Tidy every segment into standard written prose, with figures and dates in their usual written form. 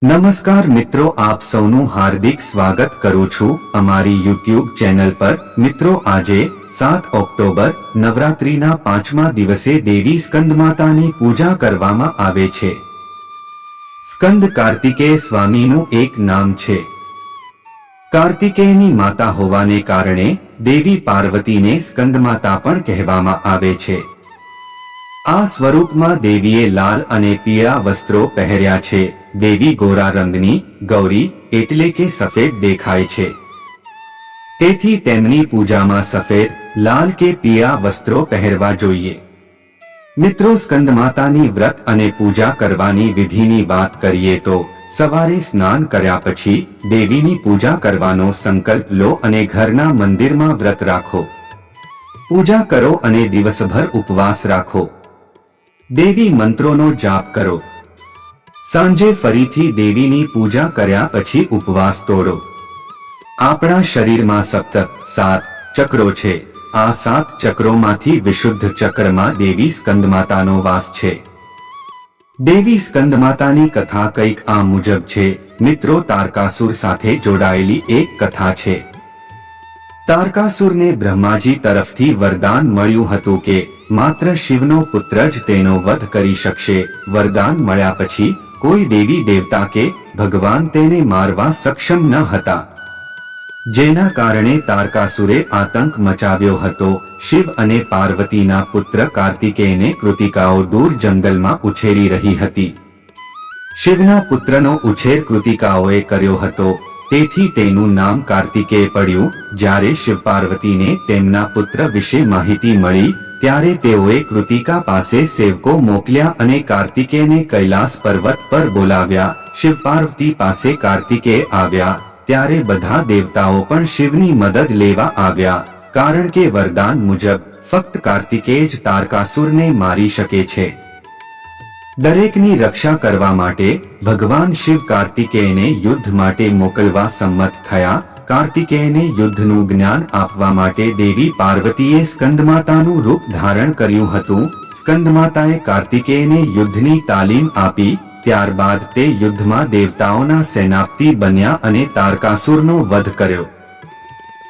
નમસ્કાર મિત્રો, આપ સૌનું હાર્દિક સ્વાગત કરું છું અમારી યુટ્યુબ ચેનલ પર। મિત્રો, આજે 7 ઓક્ટોબર નવરાત્રિના 5મા દિવસે દેવી સ્કંદમાતાની પૂજા કરવામાં આવે છે। સ્કંદ કાર્તિકેય સ્વામીનું એક નામ છે। કાર્તિકેયની માતા હોવાને કારણે દેવી પાર્વતીને સ્કંદમાતા પણ કહેવામાં આવે છે। આ સ્વરૂપમાં દેવીએ લાલ અને પીળા વસ્ત્રો પહેર્યા છે। દેવી ગોરા રંગની ગૌરી એટલે કે સફેદ દેખાય છે, તેથી તેમની પૂજામાં સફેદ, લાલ કે પીળા વસ્ત્રો પહેરવા જોઈએ। મિત્રો, સ્કંદમાતાની વ્રત અને પૂજા કરવાની વિધિની વાત કરીએ તો સવારે સ્નાન કર્યા પછી દેવીની પૂજા કરવાનો સંકલ્પ લો અને ઘરના મંદિરમાં વ્રત રાખો, પૂજા કરો અને દિવસભર ઉપવાસ રાખો। દેવી મંત્રોનો જાપ કરો। સાંજે ફરીથી દેવીની પૂજા કર્યા પછી ઉપવાસ તોડો। આપણા શરીરમાં સપ્ત 7 ચક્રો છે। આ 7 ચક્રોમાંથી વિશુદ્ધ ચક્રમાં દેવી સ્કંદમાતાનો વાસ છે। દેવી સ્કંદમાતાની કથા કંઈક આ મુજબ છે। મિત્રો, તારકાસુર સાથે જોડાયેલી એક કથા છે। તારકાસુરને બ્રહ્માજી તરફથી વરદાન મળ્યું હતું કે માત્ર શિવનો પુત્ર જ તેનો વધ કરી શકશે। વરદાન મળ્યા પછી કોઈ દેવી દેવતા કે ભગવાન તેને મારવા સક્ષમ ન હતા, જેના કારણે તારકાસુરે આતંક મચાવ્યો હતો। શિવ અને પાર્વતીના પુત્ર કાર્તિકેયને કૃતિકાઓ દૂર જંગલમાં ઉછેરી રહી હતી। શિવના પુત્રનો ઉછેર કૃતિકાઓએ કર્યો હતો, તેથી તેનું નામ કાર્તિકેય પડ્યું। જ્યારે શિવ પાર્વતીને તેમના પુત્ર વિશે માહિતી મળી ત્યારે તેઓએ કૃતિકા પાસે સેવકો મોકલ્યા અને કાર્તિકેયને કૈલાસ પર્વત પર બોલાવ્યા। શિવ પાર્વતી પાસે કાર્તિકેય આવ્યા ત્યારે બધા દેવતાઓ પણ શિવની મદદ લેવા આવ્યા, કારણ કે વરદાન મુજબ ફક્ત કાર્તિકેય જ તારકાસુરને મારી શકે છે। દરેકની રક્ષા કરવા માટે ભગવાન શિવ કાર્તિકેયને યુદ્ધ માટે મોકલવા સંમત થયા। કાર્તિકેયને યુદ્ધનું જ્ઞાન આપવા માટે દેવી પાર્વતીએ સ્કંદમાતાનું રૂપ ધારણ કર્યું હતું। સ્કંદમાતાએ કાર્તિકેયને યુદ્ધની તાલીમ આપી, ત્યારબાદ તે યુદ્ધમાં દેવતાઓના સેનાપતિ બન્યા અને તારકાસુરનો વધ કર્યો।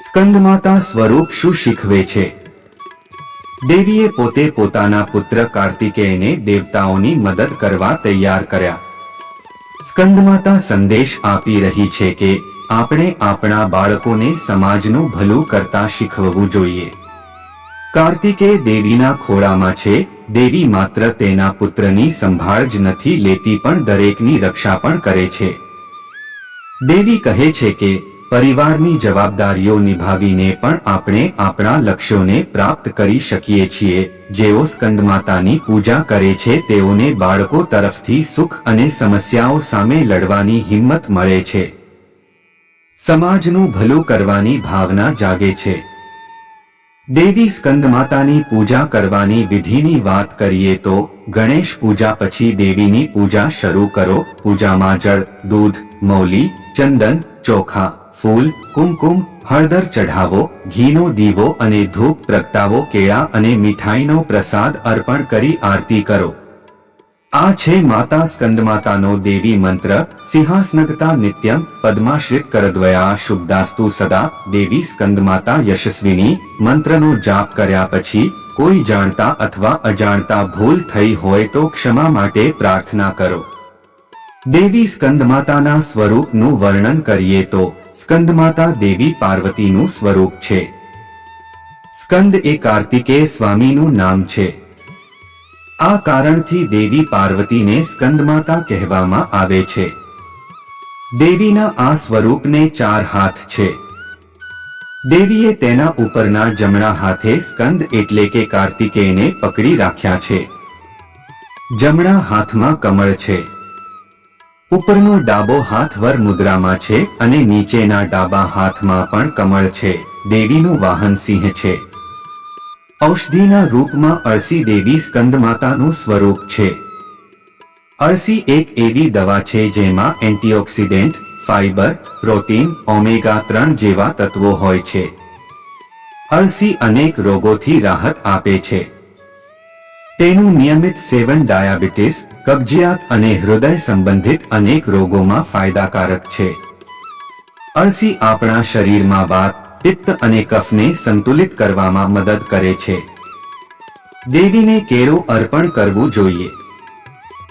સ્કંદમાતા સ્વરૂપ શું શીખવે છે? દેવીએ પોતે પોતાના પુત્ર કાર્તિકેયને દેવતાઓની મદદ કરવા તૈયાર કર્યા। સ્કંદમાતા સંદેશ આપી રહી છે કે આપણે આપણા બાળકોને સમાજનું ભલું કરતા શીખવવું જોઈએ। કાર્તિકેય દેવીના ખોળામાં છે। દેવી માત્ર તેના પુત્રની સંભાળ જ નથી લેતી, પણ દરેકની રક્ષા પણ કરે છે। દેવી કહે છે કે પરિવારની જવાબદારીઓ નિભાવીને પણ આપણે આપણા લક્ષ્યોને પ્રાપ્ત કરી શકીએ છીએ। જેઓ સ્કંદમાતાની પૂજા કરે છે તેઓને બાળકો તરફથી સુખ અને સમસ્યાઓ સામે લડવાની હિંમત મળે છે। સમાજનું ભલું કરવાની ભાવના જાગે છે। દેવી સ્કંદમાતાની પૂજા કરવાની વિધિની વાત કરીએ તો ગણેશ પૂજા પછી દેવીની પૂજા શરૂ કરો। પૂજામાં જળ, દૂધ, મૌલી, ચંદન, ચોખા, ફૂલ, કુમકુમ, હળદર ચઢાવો, ઘીનો દીવો અને ધૂપ પ્રગટાવો, કેળા અને મીઠાઈનો પ્રસાદ અર્પણ કરી આરતી કરો। આ છે માતા સ્કંદમાતાનો દેવી મંત્ર। સિંહાસનગતા નિત્યમ પદ્માશ્રિત કરદ્વયા શુભદાસ્તુ સદા। દેવી સ્કંદમાતા યશસ્વિની મંત્રનો જાપ કર્યા પછી કોઈ જાણતા અથવા અજાણતા ભૂલ થઈ હોય તો ક્ષમા માટે પ્રાર્થના કરો। દેવી સ્કંદમાતાના સ્વરૂપનું વર્ણન કરીએ તો સ્કંદમાતા દેવી પાર્વતીનું સ્વરૂપ છે। સ્કંદ એ કાર્તિકેય સ્વામીનું નામ છે। આ કારણથી દેવી પાર્વતીને સ્કંદમાતા કહેવામાં આવે છે। દેવીના આ સ્વરૂપને 4 હાથ છે। દેવીએ તેના ઉપરના જમણા હાથે સ્કંદ એટલે કે કાર્તિકેયને પકડી રાખ્યા છે। જમણા હાથમાં કમળ છે। ઉપરનો ડાબો હાથ વર મુદ્રામાં છે અને નીચેના ડાબા હાથમાં પણ કમળ છે। દેવીનું વાહન સિંહ છે। ઔષધિના રૂપમાં અળસી દેવી સ્કંદમાતાનું સ્વરૂપ છે। અળસી એક એવી દવા છે જેમાં એન્ટીઓક્સિડન્ટ, ફાઇબર, પ્રોટીન, ઓમેગા 3 જેવા તત્વો હોય છે। અળસી અનેક રોગોથી રાહત આપે છે। તેનું નિયમિત સેવન ડાયાબિટીસ, કબજિયાત અને હૃદય સંબંધિત અનેક રોગોમાં ફાયદાકારક છે. અળસી આપણા શરીરમાં વાત, પિત્ત અને કફને સંતુલિત કરવામાં મદદ કરે છે. દેવીને કેળું અર્પણ કરવું જોઈએ.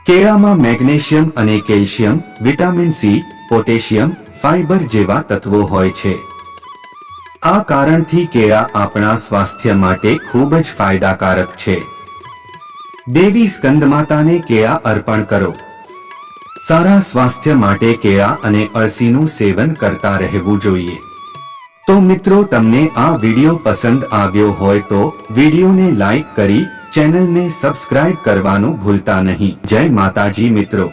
કેળામાં મેગ્નેશિયમ અને calcium, vitamin C, potassium, fibre જેવા તત્વો હોય છે. આ કારણથી કેળા આપણા સ્વાસ્થ્ય માટે ખૂબ જ ફાયદાકારક છે. દેવી સ્કંદમાતાને કેળા અર્પણ કરો. સારા સ્વાસ્થ્ય માટે કેળા અને અળસીનું સેવન કરતા રહેવું જોઈએ. તો મિત્રો, તમને આ વિડિયો પસંદ આવ્યો હોય તો વિડિયોને લાઈક કરી ચેનલને સબસ્ક્રાઇબ કરવાનું ભૂલતા નહીં. જય માતાજી મિત્રો.